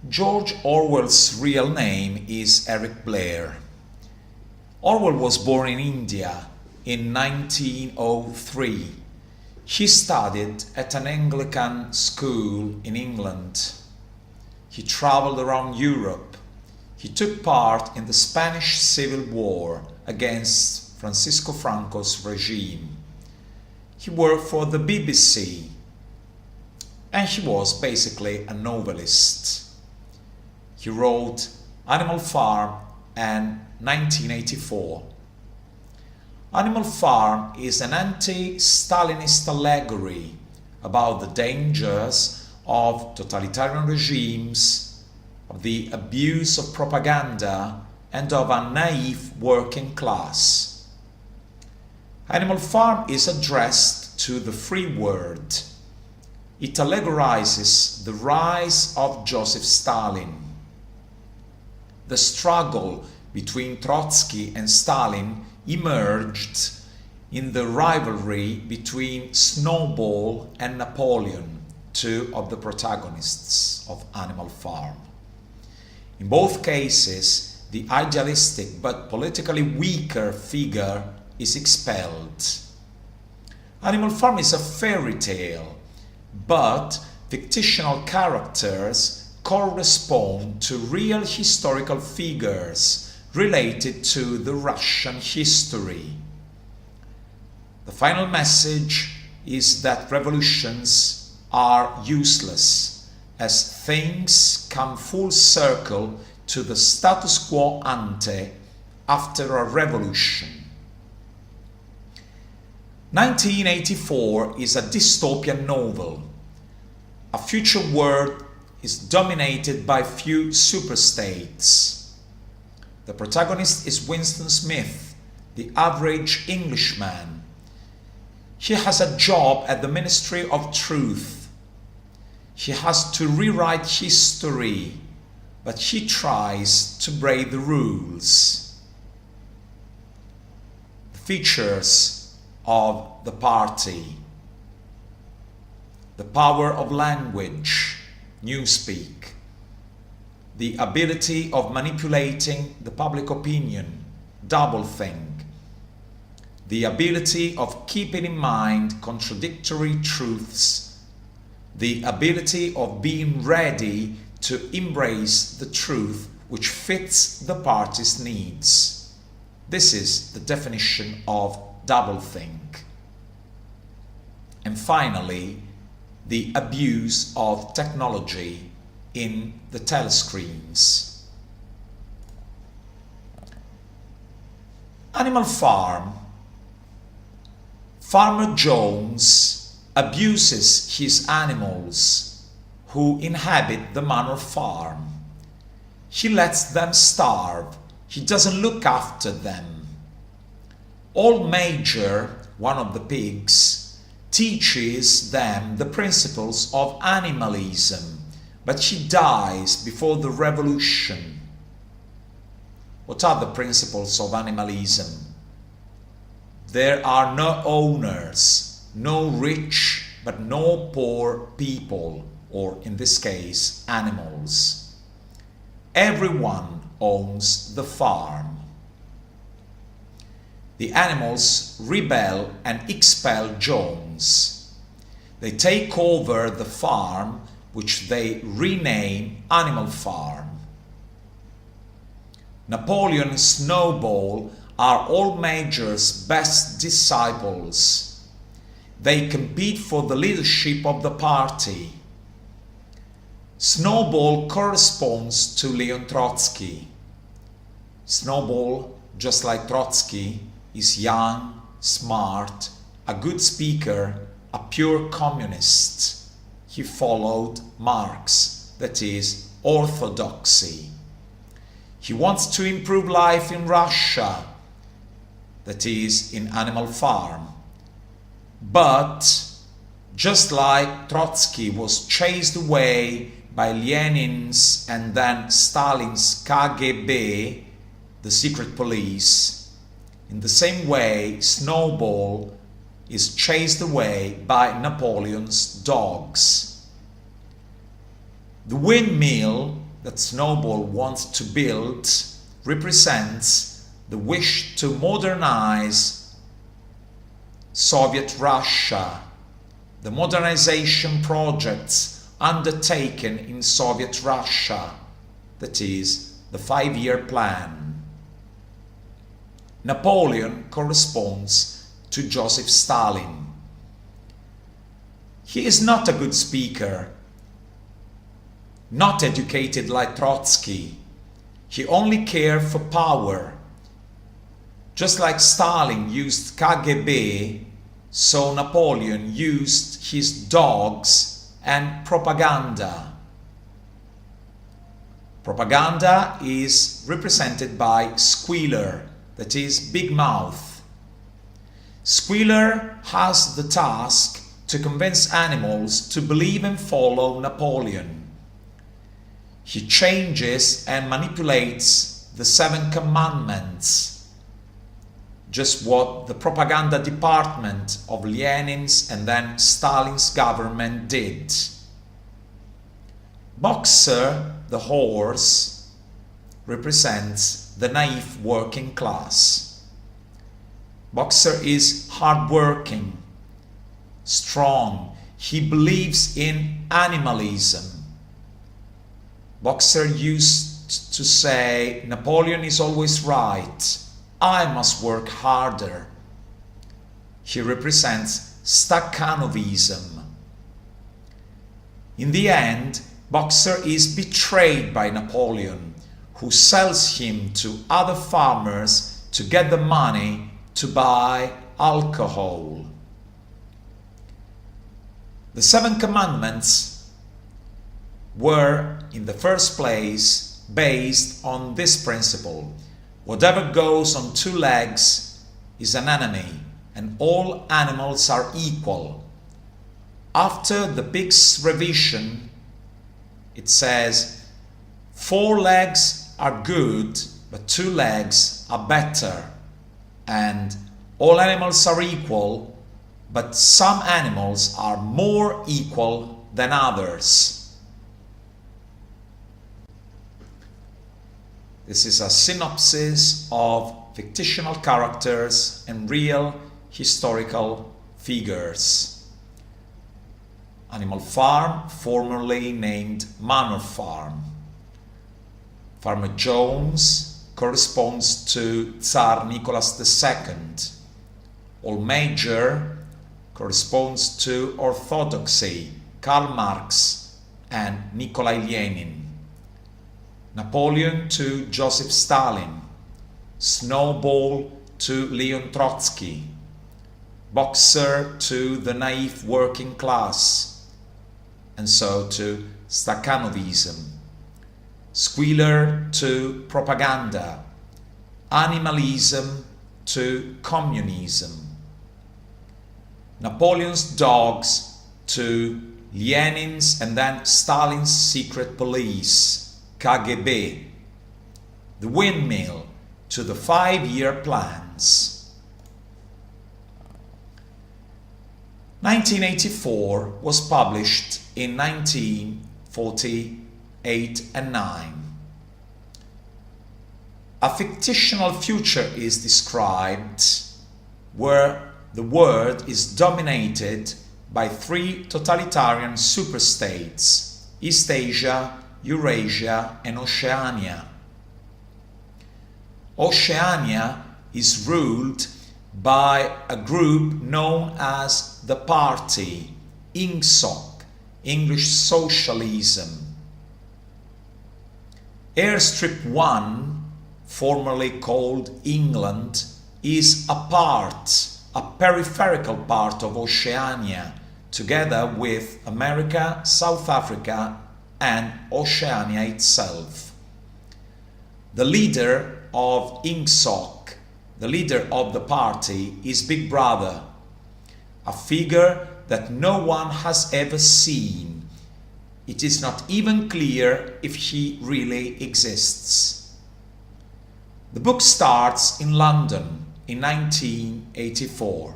George Orwell's real name is Eric Blair. Orwell was born in India in 1903. He studied at an Anglican school in England. He traveled around Europe. He took part in the Spanish Civil War against Francisco Franco's regime. He worked for the BBC, and he was basically a novelist. He wrote Animal Farm and 1984. Animal Farm is an anti-Stalinist allegory about the dangers of totalitarian regimes, of the abuse of propaganda, and of a naive working class. Animal Farm is addressed to the free world. It allegorizes the rise of Joseph Stalin. The struggle between Trotsky and Stalin emerged in the rivalry between Snowball and Napoleon, two of the protagonists of Animal Farm. In both cases, the idealistic but politically weaker figure is expelled. Animal Farm is a fairy tale, but fictional characters correspond to real historical figures related to the Russian history. The final message is that revolutions are useless, as things come full circle to the status quo ante after a revolution. 1984 is a dystopian novel. A future world is dominated by few superstates. The protagonist is Winston Smith, the average Englishman. He has a job at the Ministry of Truth. He has to rewrite history, but he tries to break the rules. The features of the party: the power of language, newspeak; the ability of manipulating the public opinion, doublethink; the ability of keeping in mind contradictory truths; the ability of being ready to embrace the truth which fits the party's needs. This is the definition of doublethink. And finally, the abuse of technology in the telescreens. Animal Farm. Farmer Jones abuses his animals who inhabit the manor farm. He lets them starve. He doesn't look after them. Old Major, one of the pigs, teaches them the principles of animalism, but he dies before the revolution. What are the principles of animalism? There are no owners, no rich but no poor people, or in this case, animals. Everyone owns the farm. The animals rebel and expel Jones. They take over the farm, which they rename Animal Farm. Napoleon and Snowball are Old Major's best disciples. They compete for the leadership of the party. Snowball corresponds to Leon Trotsky. Snowball, just like Trotsky, is young, smart, a good speaker, a pure communist. He followed Marx, that is, orthodoxy. He wants to improve life in Russia, that is, in Animal Farm. But, just like Trotsky was chased away by Lenin's and then Stalin's KGB, the secret police, in the same way Snowball is chased away by Napoleon's dogs. The windmill that Snowball wants to build represents the wish to modernize Soviet Russia, the modernization projects undertaken in Soviet Russia, that is, the 5-year plan. Napoleon corresponds to Joseph Stalin. He is not a good speaker, not educated like Trotsky. He only cared for power. Just like Stalin used KGB, so Napoleon used his dogs and propaganda. Propaganda is represented by Squealer, that is, Big Mouth. Squealer has the task to convince animals to believe and follow Napoleon. He changes and manipulates the 7 commandments, just what the propaganda department of Lenin's and then Stalin's government did. Boxer, the horse, represents the naive working class. Boxer is hardworking, strong. He believes in animalism. Boxer used to say, Napoleon is always right. I must work harder. He represents Stakhanovism. In the end, Boxer is betrayed by Napoleon, who sells him to other farmers to get the money to buy alcohol. The 7 commandments were, in the first place, based on this principle: whatever goes on 2 legs is an enemy, and all animals are equal. After the Pig's revision, it says 4 legs are good, but 2 legs are better, and all animals are equal, but some animals are more equal than others. This is a synopsis of fictional characters and real historical figures. Animal Farm, formerly named Manor Farm. Farmer Jones corresponds to Tsar Nicholas II. Old Major corresponds to orthodoxy, Karl Marx and Nikolai Lenin. Napoleon to Joseph Stalin, Snowball to Leon Trotsky, Boxer to the naive working class, and so to Stakhanovism, Squealer to propaganda, Animalism to communism, Napoleon's dogs to Lenin's and then Stalin's secret police, KGB, the windmill to the 5-year plans. 1984 was published in 1948 and 9. A fictional future is described where the world is dominated by 3 totalitarian superstates: East Asia, Eurasia and Oceania. Oceania is ruled by a group known as the Party, INGSOC, English Socialism. Airstrip 1, formerly called England, is a peripheral part of Oceania, together with America, South Africa and Oceania itself. The leader of INGSOC, the leader of the party, is Big Brother, a figure that no one has ever seen. It is not even clear if he really exists. The book starts in London in 1984.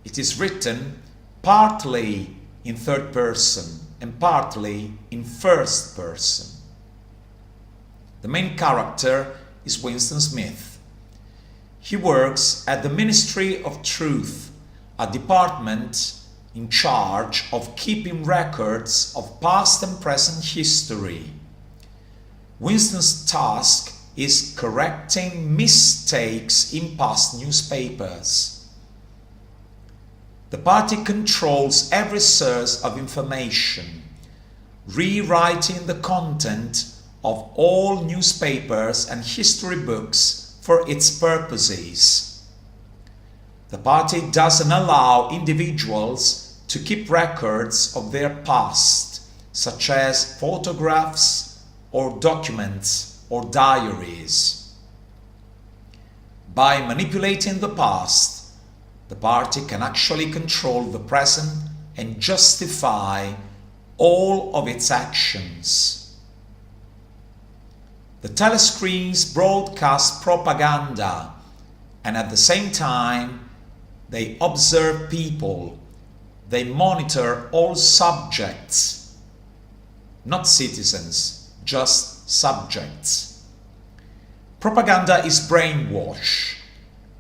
It is written partly in third person and partly in first person. The main character is Winston Smith. He works at the Ministry of Truth, a department in charge of keeping records of past and present history. Winston's task is correcting mistakes in past newspapers. The party controls every source of information, rewriting the content of all newspapers and history books for its purposes. The party doesn't allow individuals to keep records of their past, such as photographs or documents or diaries. By manipulating the past, the party can actually control the present and justify all of its actions. The telescreens broadcast propaganda, and at the same time, they observe people. They monitor all subjects, not citizens, just subjects. Propaganda is brainwash.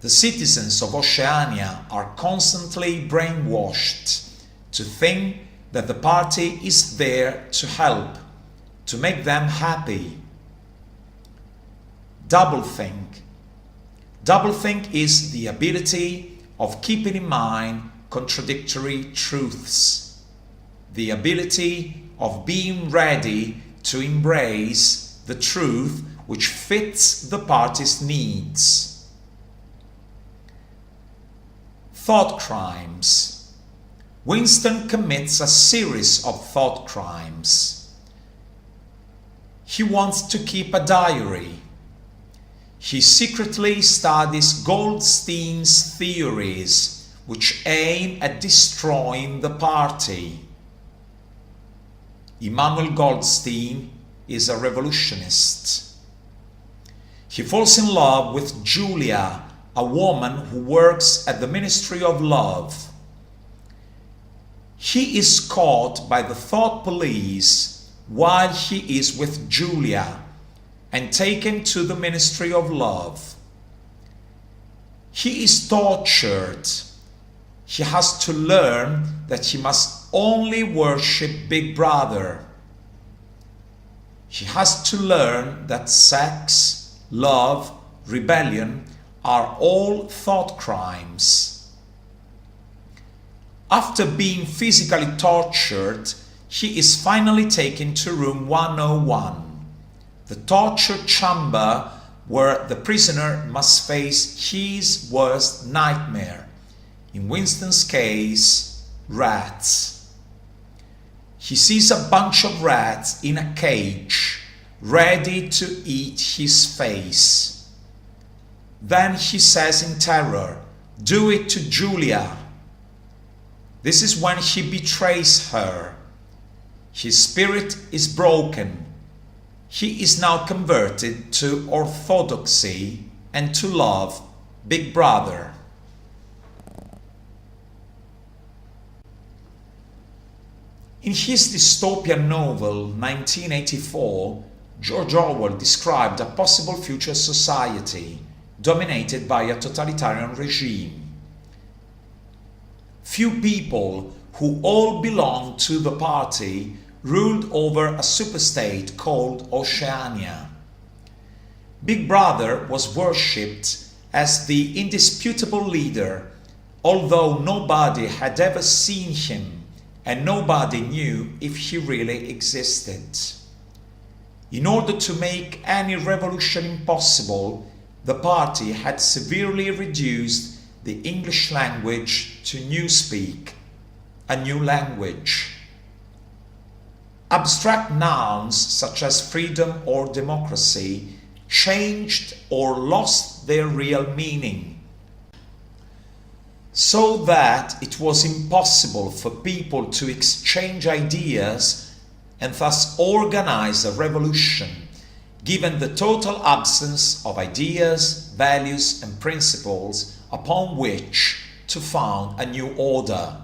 The citizens of Oceania are constantly brainwashed to think that the party is there to help, to make them happy. Doublethink. Doublethink is the ability of keeping in mind contradictory truths, the ability of being ready to embrace the truth which fits the party's needs. Thought crimes. Winston commits a series of thought crimes. He wants to keep a diary. He secretly studies Goldstein's theories, which aim at destroying the party. Immanuel Goldstein is a revolutionist. He falls in love with Julia, a woman who works at the Ministry of Love. He is caught by the thought police while he is with Julia and taken to the Ministry of Love. He is tortured. He has to learn that he must only worship Big Brother. He has to learn that sex, love, rebellion are all thought crimes. After being physically tortured, he is finally taken to room 101. The torture chamber where the prisoner must face his worst nightmare, in Winston's case, rats. He sees a bunch of rats in a cage, ready to eat his face. Then he says in terror, "Do it to Julia." This is when he betrays her. His spirit is broken. He is now converted to orthodoxy and to love Big Brother. In his dystopian novel 1984, George Orwell described a possible future society dominated by a totalitarian regime. Few people who all belonged to the party ruled over a superstate called Oceania. Big Brother was worshipped as the indisputable leader, although nobody had ever seen him and nobody knew if he really existed. In order to make any revolution impossible, the party had severely reduced the English language to newspeak, a new language. Abstract nouns such as freedom or democracy changed or lost their real meaning, so that it was impossible for people to exchange ideas and thus organize a revolution, given the total absence of ideas, values, and principles upon which to found a new order.